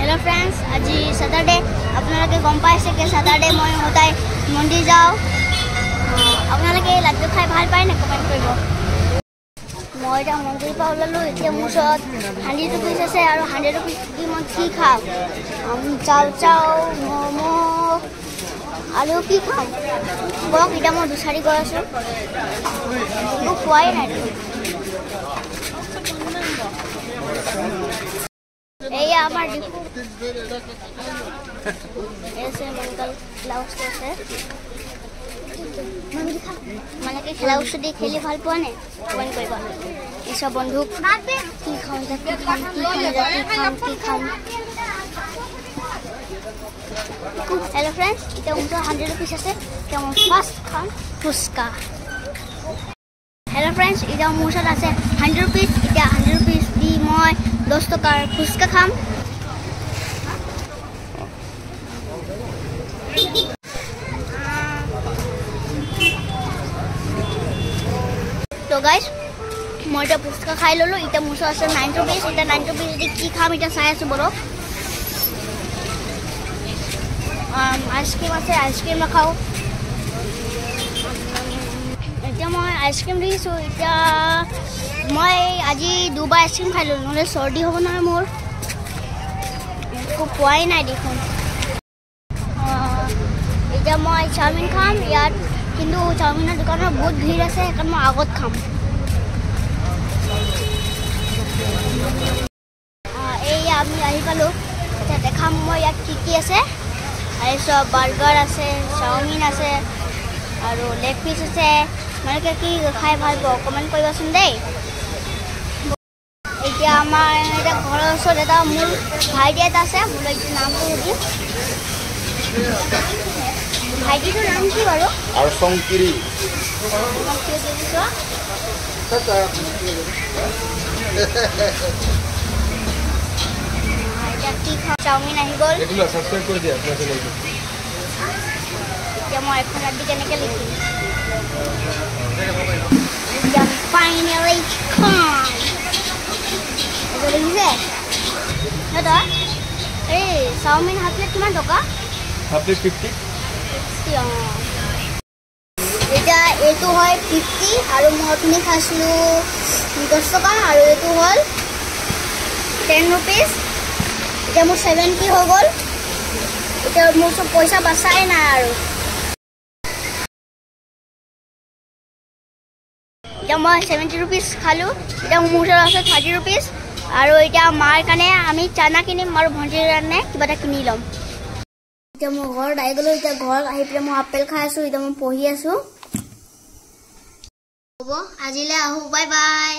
Hello friends, आज Saturday आपनालोके गम पाइसे कि Saturday मैं सदाय मंदिर जाऊँ। आपनालोके लाड्डू खाई ভাল पाय ना कमेंट करिब। मैं এটা मंदिर पा ওলালো। এতিয়া মোৰ ওচৰত 100 रुपीस আছে আৰু 100 रुपीस দি মই কি খাম? চাও মমো আৰু কি খাম? বক এটা মই দুসাৰি গৈ আছো। মই খোৱাই নাই। এই আমাৰ ডিপু ऐसे मंगल क्लाउस আছে মানে কি খেলা উৎসৱ দি খেলি ভাল পোৱা নে কমেন্ট কৰিবা। এসব বন্ধু কি খাম हेलो फ्रेंड्स, এটা 100 रुपीस আছে। কেমন ফার্স্ট খাম ফুচকা। हेलो फ्रेंड्स, এটা মোৰ ওচৰত আছে 100 रुपीस। এটা 100 रुपीस দি মই 10 টকাৰ ফুচকা খাম। तो गाइस मैं এটা ফুচকা খাই ললো। এটা মোৰ ওচৰত আছে 9 रुपीस। এটা 9 रुपीस দি কি খাম এটা চাই আছো বড়। आइसक्रीम আছে, आइसक्रीम খাও। এতিয়া মই आइसक्रीम দিছো। এতিয়া মই আজি দুবাৰ आइसक्रीम খাই ললো, নহলে সৰ্দি হ'ব নহয় মোৰ। একো পোৱাই নাই দেখোন। এতিয়া মই চাওমিন খাম ইয়াত, কিন্তু চাওমিনৰ দোকানত বহুত ভিৰ আছে, সেইকাৰণে মই আগত খাম। এই আমি আহি পালো। এতিয়া দেখাম মই ইয়াত কি কি আছে। আৰু সব বাৰ্গাৰ আছে, চাওমিন আছে আৰু লেগ পিস আছে। মানে কি খাই ভাল পাওঁ কমেন্ট কৰিবাচোন দেই। এতিয়া আমাৰ এটা ঘৰৰ ওচৰত এটা মোৰ ভাইটি এটা আছে। মোৰ এইটো নামটো সুধি ভাইটিটোৰ নাম কি বাৰু? আৰু সংকিৰি চাওমিন আহি গ'ল। সাবস্ক্ৰাইব কৰি দিয়া আপোনাৰ চেনেলটো। এতিয়া মই এখন আদি কেনেকৈ লিখিম? ফাইনেলি খাম। এটা লিখিছে দাদা। এই চাওমিন হাফ প্লেট কিমান টকা? Half plate 50। এটা এইটো হয় 50 আৰু মই অথনি খাইছিলোঁ 10 টকা আৰু এইটো হ'ল 10 रुपीस। এতিয়া মোৰ 70 হৈ গ'ল। এতিয়া মোৰ চব পইচা বাচাই নাই আৰু। এতিয়া মই 70 रुपीस খালোঁ। এতিয়া মোৰ ওচৰত আছে 30 रुपीस আৰু এতিয়া মাৰ কাৰণে আমি চানা কিনিম আৰু ভণ্টিৰ কাৰণে কিবা এটা কিনি ল'ম। এতিয়া মই ঘৰত আহি গ'লো। এতিয়া ঘৰত আহি পেলাই মই আপেল খাই আছোঁ। এতিয়া মই পঢ়ি আছোঁ। হ'ব আজিলৈ আহোঁ, বাই বাই।